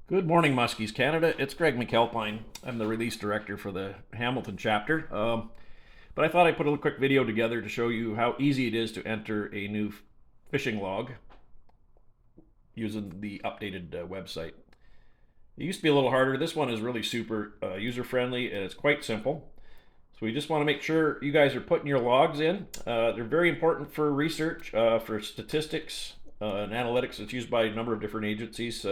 Good morning, Muskies Canada. It's Greg McAlpine. I'm the release director for the Hamilton chapter. But I thought I'd put a quick video together to show you how easy it is to enter a new fishing log using the updated website. It used to be a little harder. This one is really super user friendly and it's quite simple. So we just want to make sure you guys are putting your logs in. They're very important for research, for statistics and analytics. It's used by a number of different agencies.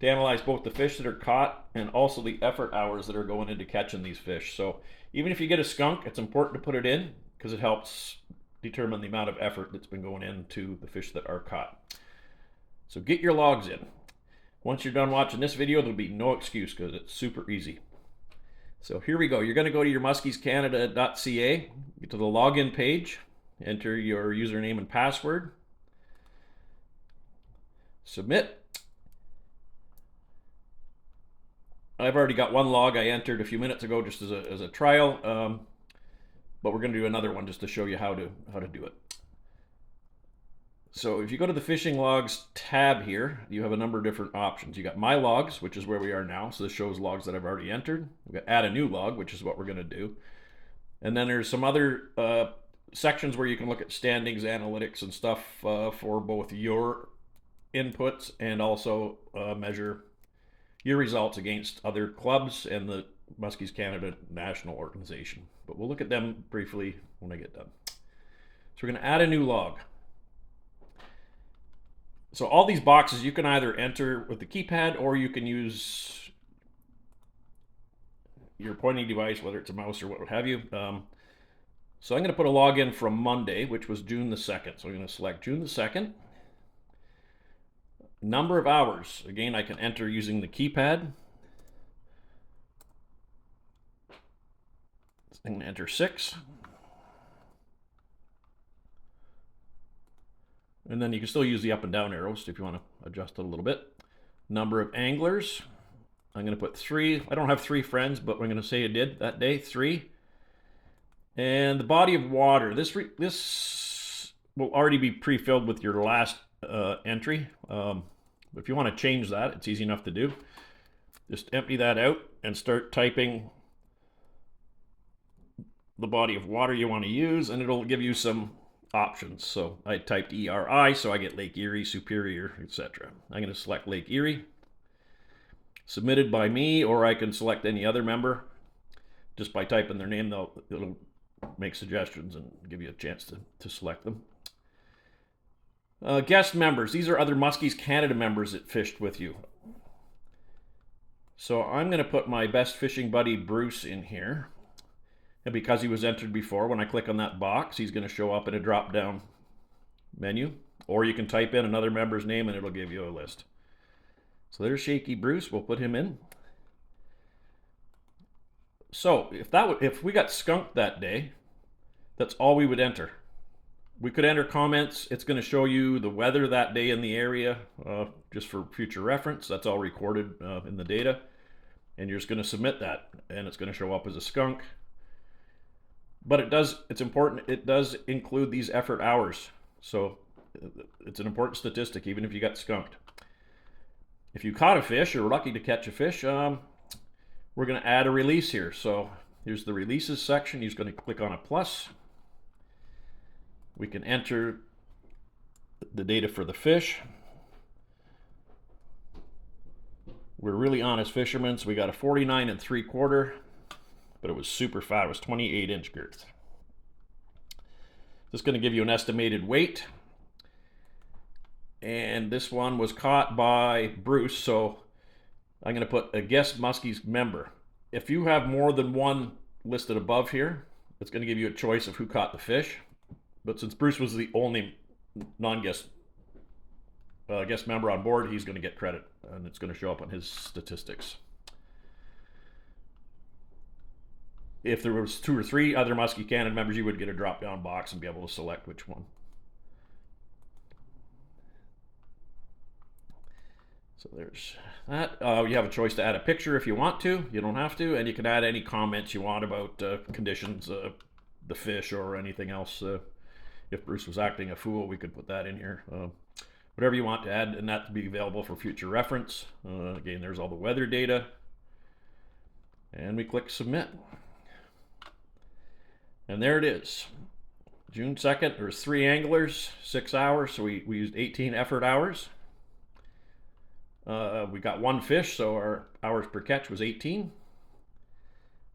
To analyze both the fish that are caught and also the effort hours that are going into catching these fish. So even if you get a skunk, it's important to put it in because it helps determine the amount of effort that's been going into the fish that are caught. So get your logs in. Once you're done watching this video, there'll be no excuse because it's super easy. So here we go. You're going to go to your muskiescanada.ca, get to the login page, enter your username and password, submit. I've already got one log I entered a few minutes ago just as a trial, but we're going to do another one just to show you how to do it. So if you go to the fishing logs tab here, you have a number of different options. You got my logs, which is where we are now. So this shows logs that I've already entered. We've got add a new log, which is what we're going to do. And then there's some other sections where you can look at standings, analytics, and stuff for both your inputs and also measure your results against other clubs and the Muskies Canada national organization. But we'll look at them briefly when I get done. So we're going to add a new log. So all these boxes you can either enter with the keypad or you can use your pointing device, whether it's a mouse or what have you. So I'm going to put a login from Monday, which was June the 2nd. So I'm going to select June the 2nd. Number of hours, again, I can enter using the keypad. I'm going to enter 6. And then you can still use the up and down arrows if you want to adjust it a little bit. Number of anglers, I'm going to put 3. I don't have 3 friends, but I'm going to say I did that day, 3. And the body of water, this will already be pre-filled with your last entry. If you want to change that, it's easy enough to do. Just empty that out and start typing the body of water you want to use, and it'll give you some options. So I typed ERI, so I get Lake Erie, Superior, etc. I'm going to select Lake Erie. Submitted by me, or I can select any other member. Just by typing their name, it'll make suggestions and give you a chance to select them. Guest members. These are other Muskies Canada members that fished with you. So I'm going to put my best fishing buddy Bruce in here. And because he was entered before, when I click on that box, he's going to show up in a drop-down menu. Or you can type in another member's name and it'll give you a list. So there's Shaky Bruce. We'll put him in. So if we got skunked that day, that's all we would enter. We could enter comments. It's going to show you the weather that day in the area, just for future reference. That's all recorded in the data. And you're just going to submit that, and it's going to show up as a skunk. But it's important, it does include these effort hours. So it's an important statistic, even if you got skunked. If you caught a fish, or were lucky to catch a fish, we're going to add a release here. So here's the releases section. He's going to click on a plus. We can enter the data for the fish. We're really honest fishermen, so we got a 49 3/4, but it was super fat. It was 28-inch girth. This is going to give you an estimated weight. And this one was caught by Bruce, so I'm going to put a guest Muskies member. If you have more than one listed above here, it's going to give you a choice of who caught the fish. But since Bruce was the only non-guest guest member on board, he's going to get credit, and it's going to show up on his statistics. If there was 2 or 3 other Muskie Canada members, you would get a drop-down box and be able to select which one. So there's that. You have a choice to add a picture if you want to. You don't have to, and you can add any comments you want about conditions, the fish, or anything else. If Bruce was acting a fool, we could put that in here. whatever you want to add, and that to be available for future reference. Again, there's all the weather data. And we click submit. And there it is. June 2nd, there's 3 anglers, 6 hours, so we used 18 effort hours. We got 1 fish, so our hours per catch was 18.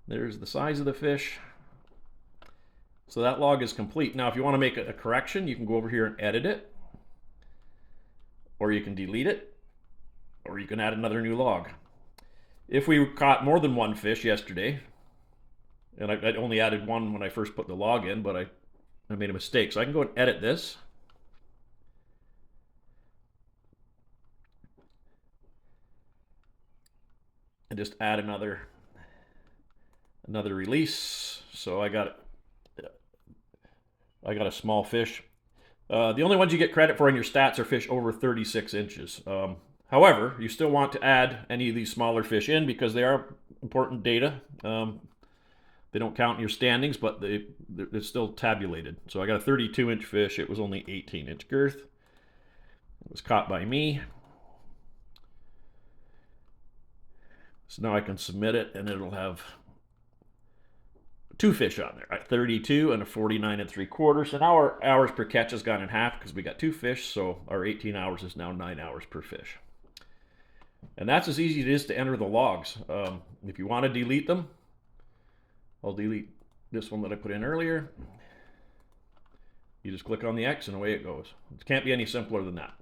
There's the size of the fish. So that log is complete. Now, if you want to make a correction, you can go over here and edit it, or you can delete it, or you can add another new log. If we caught more than 1 fish yesterday, and I only added 1 when I first put the log in, but I made a mistake. So I can go and edit this. And just add another release. So I got a small fish. The only ones you get credit for in your stats are fish over 36 inches. However, you still want to add any of these smaller fish in because they are important data. They don't count in your standings, but they're still tabulated. So I got a 32-inch fish. It was only 18-inch girth. It was caught by me. So now I can submit it, and it'll have 2 fish on there, a 32 and a 49 3/4. So now our hours per catch has gone in half because we got 2 fish. So our 18 hours is now 9 hours per fish. And that's as easy as it is to enter the logs. If you want to delete them, I'll delete this one that I put in earlier. You just click on the X and away it goes. It can't be any simpler than that.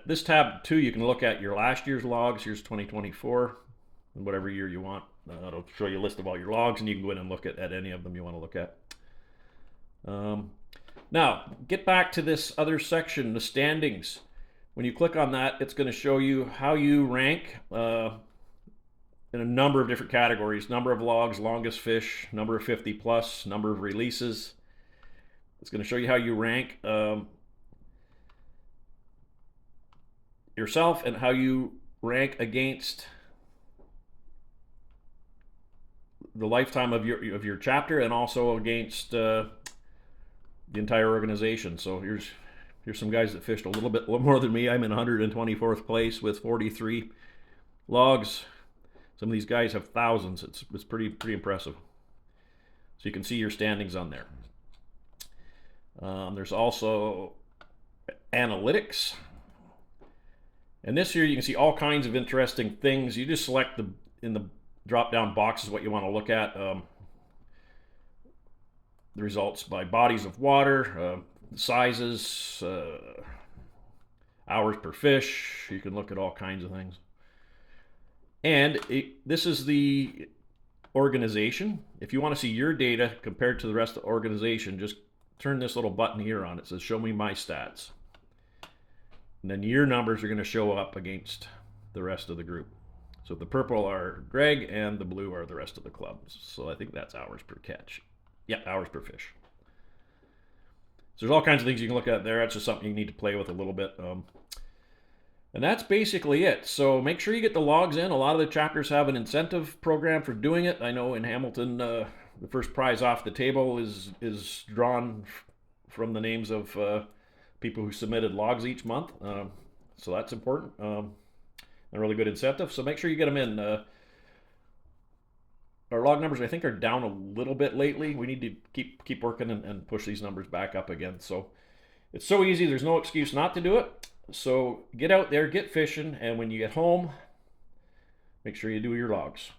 This tab too, you can look at your last year's logs. Here's 2024, and whatever year you want. It'll show you a list of all your logs, and you can go in and look at any of them you want to look at. Now, get back to this other section, the standings. When you click on that, it's going to show you how you rank in a number of different categories. Number of logs, longest fish, number of 50 plus, number of releases. It's going to show you how you rank yourself and how you rank against the lifetime of your chapter, and also against the entire organization. So here's some guys that fished a little more than me. I'm in 124th place with 43 logs. Some of these guys have thousands. It's pretty impressive. So you can see your standings on there. There's also analytics. And this here you can see all kinds of interesting things. You just select in the drop-down boxes what you want to look at. The results by bodies of water, sizes, hours per fish. You can look at all kinds of things. And this is the organization. If you want to see your data compared to the rest of the organization, just turn this little button here on. It says show me my stats. And then your numbers are going to show up against the rest of the group. So the purple are Greg and the blue are the rest of the clubs. So I think that's hours per catch. Yeah, hours per fish. So there's all kinds of things you can look at there. That's just something you need to play with a little bit. And that's basically it. So make sure you get the logs in. A lot of the chapters have an incentive program for doing it. I know in Hamilton, the first prize off the table is drawn from the names of people who submitted logs each month. So that's important. A really good incentive. So make sure you get them in. Our log numbers, I think, are down a little bit lately. We need to keep working and push these numbers back up again. So it's so easy. There's no excuse not to do it. So get out there, get fishing, and when you get home, make sure you do your logs.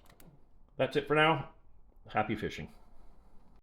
That's it for now. Happy fishing.